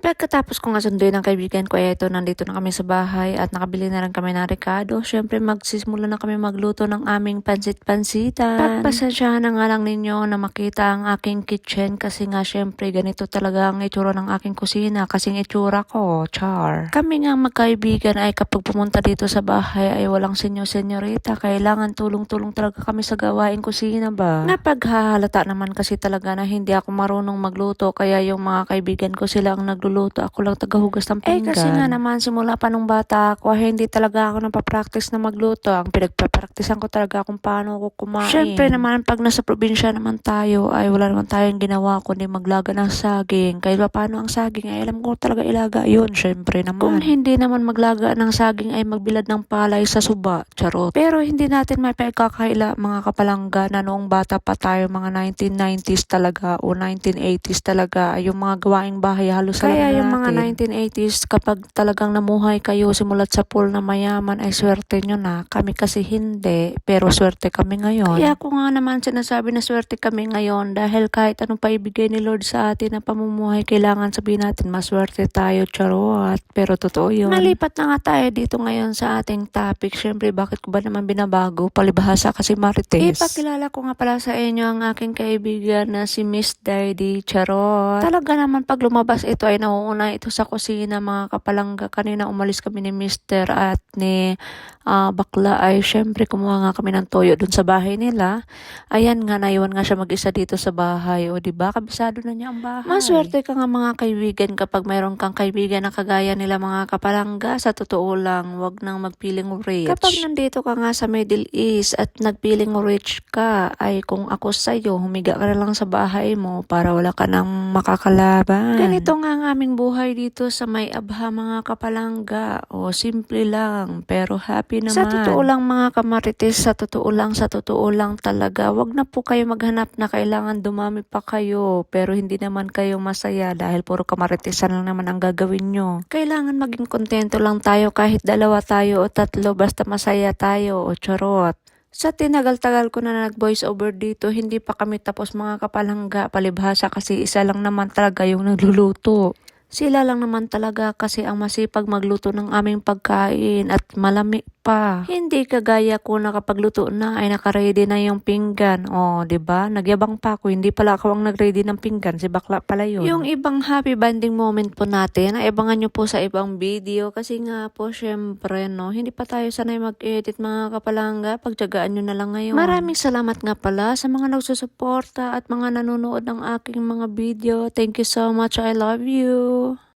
Pagkatapos ko nga sunduin ng kaibigan ko, eto nandito na kami sa bahay at nakabili na rin kami ng rekado. Syempre magsisimula na kami magluto ng aming pansit-pansitan. Pagpasensyahan na nga lang ninyo na makita ang aking kitchen kasi nga syempre ganito talaga ang itsura ng aking kusina kasing itsura ko, char. Kami nga magkaibigan ay kapag pumunta dito sa bahay ay walang senyorita, kailangan tulong-tulong talaga kami sa gawaing kusina ba. Napaghahalata naman kasi talaga na hindi ako marunong magluto kaya yung mga kaibigan ko sila ang nagluluto, ako lang tagahugas ng pinggan. Kasi nga naman simula pa nung bata ako, hindi talaga ako napapractice na magluto. Ang pinagpapraktisan ko talaga kung paano ako kumain. Syempre naman pag nasa probinsya naman tayo ay wala naman tayong ginawa kundi maglaga ng saging. Kahit pa paano ang saging ay alam ko talaga ilaga yun, syempre naman. Kung hindi naman maglaga ng saging ay magbilad ng palay sa suba, charot. Pero hindi natin may pagkakaila mga kapalangga na noong bata pa tayo, mga 1990s talaga o 1980s talaga, yung mga gawaing bahay halos kaya yung mga 1980s kapag talagang namuhay kayo simulat sa pool na mayaman ay swerte nyo na. Kami kasi hindi, pero swerte kami ngayon. Kaya ako nga naman sinasabi na swerte kami ngayon dahil kahit anong paibigay ni Lord sa atin na pamumuhay, kailangan sabihin natin maswerte tayo, charot. Pero totoo yun. Malipat na nga tayo dito ngayon sa ating topic. Syempre bakit ko ba naman binabago? Palibhasa kasi Marites. Ipakilala ko nga pala sa inyo ang aking kaibigan na si Miss Daddy, charot. Talaga naman pag lumabas ito ay nauuna ito sa kusina mga kapalangga. Kanina umalis kami ni Mister at ni bakla ay syempre kumuha nga kami ng toyo dun sa bahay nila. Ayan nga, naiwan nga siya mag-isa dito sa bahay. O diba, kabisado na niya ang bahay. Maswerte ka nga mga kaibigan kapag mayroon kang kaibigan na kagaya nila mga kapalangga. Sa totoo lang, wag nang magpiling rich. Kapag nandito ka nga sa Middle East at nagpiling rich ka, ay kung ako sa'yo, humiga ka na lang sa bahay mo para wala ka nang makakalaban. Ganito nga ang aming buhay dito sa may abha mga kapalangga. O simple lang, pero happy naman. Sa totoo lang mga kamarites, sa totoo lang talaga, wag na po kayo maghanap na kailangan dumami pa kayo pero hindi naman kayo masaya dahil puro kamaritesan lang naman ang gagawin nyo. Kailangan maging kontento lang tayo kahit dalawa tayo o tatlo basta masaya tayo o charot. Sa tinagal-tagal ko na nag-voice over dito, hindi pa kami tapos mga kapalangga, palibhasa kasi isa lang naman talaga yung nagluluto. Sila lang naman talaga kasi ang masipag magluto ng aming pagkain at malami pa. Hindi kagaya ko na kapag luto na ay nakaready na yung pinggan. O, diba? Nagyabang pa ako. Hindi pala ako ang nagready ng pinggan. Si bakla pala yun. Yung ibang happy bonding moment po natin, ay abangan nyo po sa ibang video. Kasi nga po, syempre, no, hindi pa tayo sanay mag-edit mga kapalangga. Pagtyagaan nyo na lang ngayon. Maraming salamat nga pala sa mga nagsusuporta at mga nanonood ng aking mga video. Thank you so much. I love you.